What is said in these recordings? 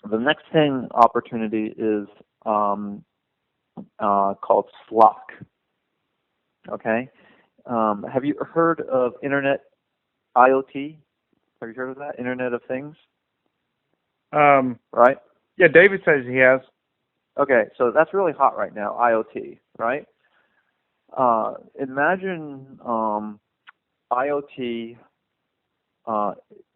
The next thing opportunity is called Slock. Okay. Have you heard of Internet IoT? Have you heard of that? Internet of Things? Right? Yeah, David says he has. Okay, so that's really hot right now, IoT, right? Imagine IoT,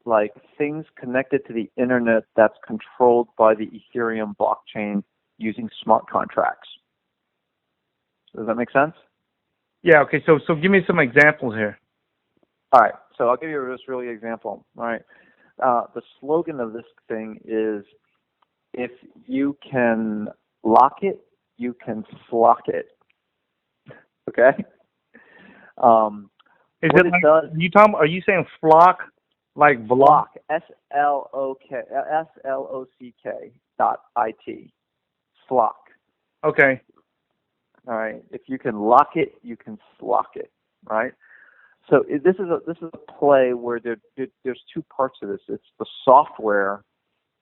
like things connected to the internet that's controlled by the Ethereum blockchain using smart contracts. Does that make sense? Yeah, okay, so give me some examples here. All right, so I'll give you this really example. All right, the slogan of this thing is, if you can lock it, you can slock it. Okay? Is what it it like, does, are you saying flock, like block? Slock, SLOCK.IT. Slock. Okay. All right. If you can lock it, you can slock it. Right. So this is a play where there's two parts of this. It's the software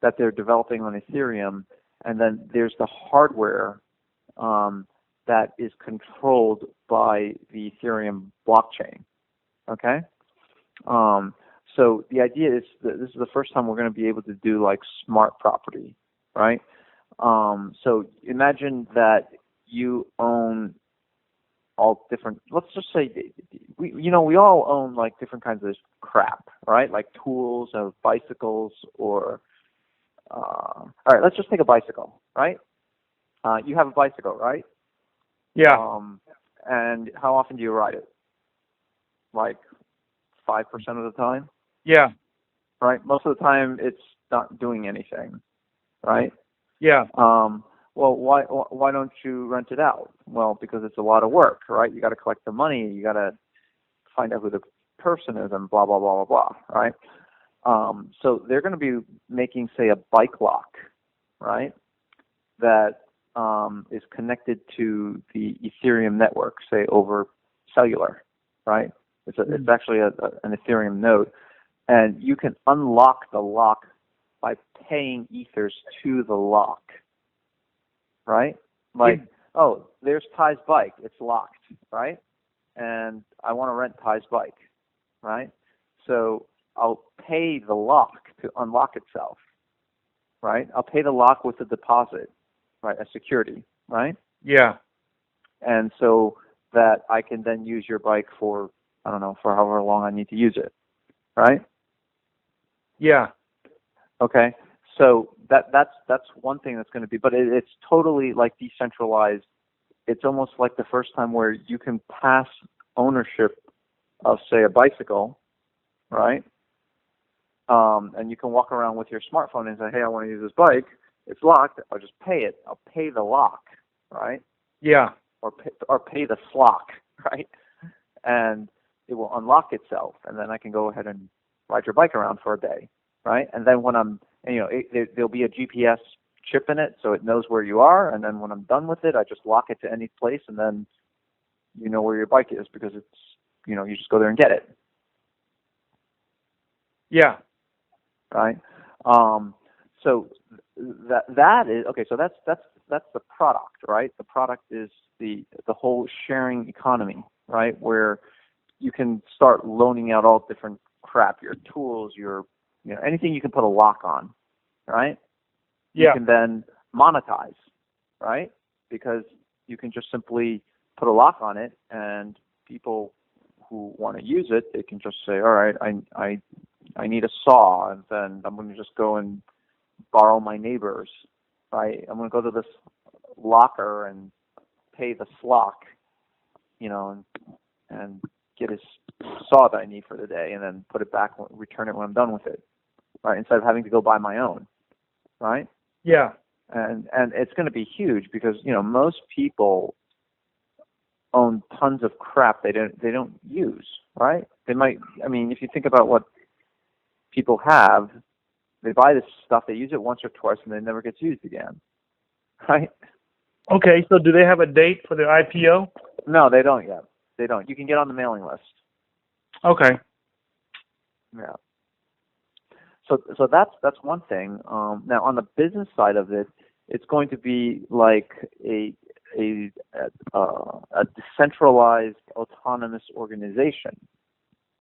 that they're developing on Ethereum, and then there's the hardware that is controlled by the Ethereum blockchain. Okay. So the idea is that this is the first time we're going to be able to do like smart property, right? So imagine that you own all different. Let's just say we all own like different kinds of this crap, right? Like tools of bicycles or. All right, let's just take a bicycle, right? You have a bicycle, right? Yeah. And how often do you ride it? Like 5% of the time? Yeah. Right? Most of the time it's not doing anything, right? Yeah. Well, why don't you rent it out? Well, because it's a lot of work, right? You got to collect the money, you got to find out who the person is, and blah blah blah blah blah, right? So they're going to be making, say, a bike lock, right? That is connected to the Ethereum network, say over cellular, right? It's actually an Ethereum node, and you can unlock the lock by paying ethers to the lock, right? Like, oh, there's Ty's bike, it's locked, right? And I want to rent Ty's bike, right? So I'll pay the lock to unlock itself, right? I'll pay the lock with a deposit, right, as security, right? Yeah. And so that I can then use your bike for, I don't know, for however long I need to use it, right? Yeah. Okay. So that's one thing that's going to be, but it's totally like decentralized. It's almost like the first time where you can pass ownership of, say, a bicycle, right? And you can walk around with your smartphone and say, hey, I want to use this bike. It's locked. I'll just pay it. I'll pay the lock, right? Yeah. Or pay the slock, right? And it will unlock itself, and then I can go ahead and ride your bike around for a day, right? And then when there'll be a GPS chip in it, so it knows where you are. And then when I'm done with it, I just lock it to any place, and then you know where your bike is because it's, you just go there and get it. Yeah. Right. So that is okay. So that's the product, right? The product is the whole sharing economy, right? Where you can start loaning out all different crap, your tools, your anything you can put a lock on, right? Yeah. You can then monetize, right? Because you can just simply put a lock on it, and people who want to use it, they can just say, all right, I need a saw, and then I'm going to just go and borrow my neighbor's, right? I'm going to go to this locker and pay the slock, and get his saw that I need for the day, and then put it back, return it when I'm done with it, right? Instead of having to go buy my own, right? Yeah. And it's going to be huge because most people own tons of crap they don't use, right? They might. I mean, if you think about what people have, they buy this stuff, they use it once or twice, and then it never gets used again, right? Okay, so do they have a date for their IPO? No, they don't yet. They don't. You can get on the mailing list. Okay. Yeah. so that's one thing. Now on the business side of it, it's going to be like a decentralized autonomous organization.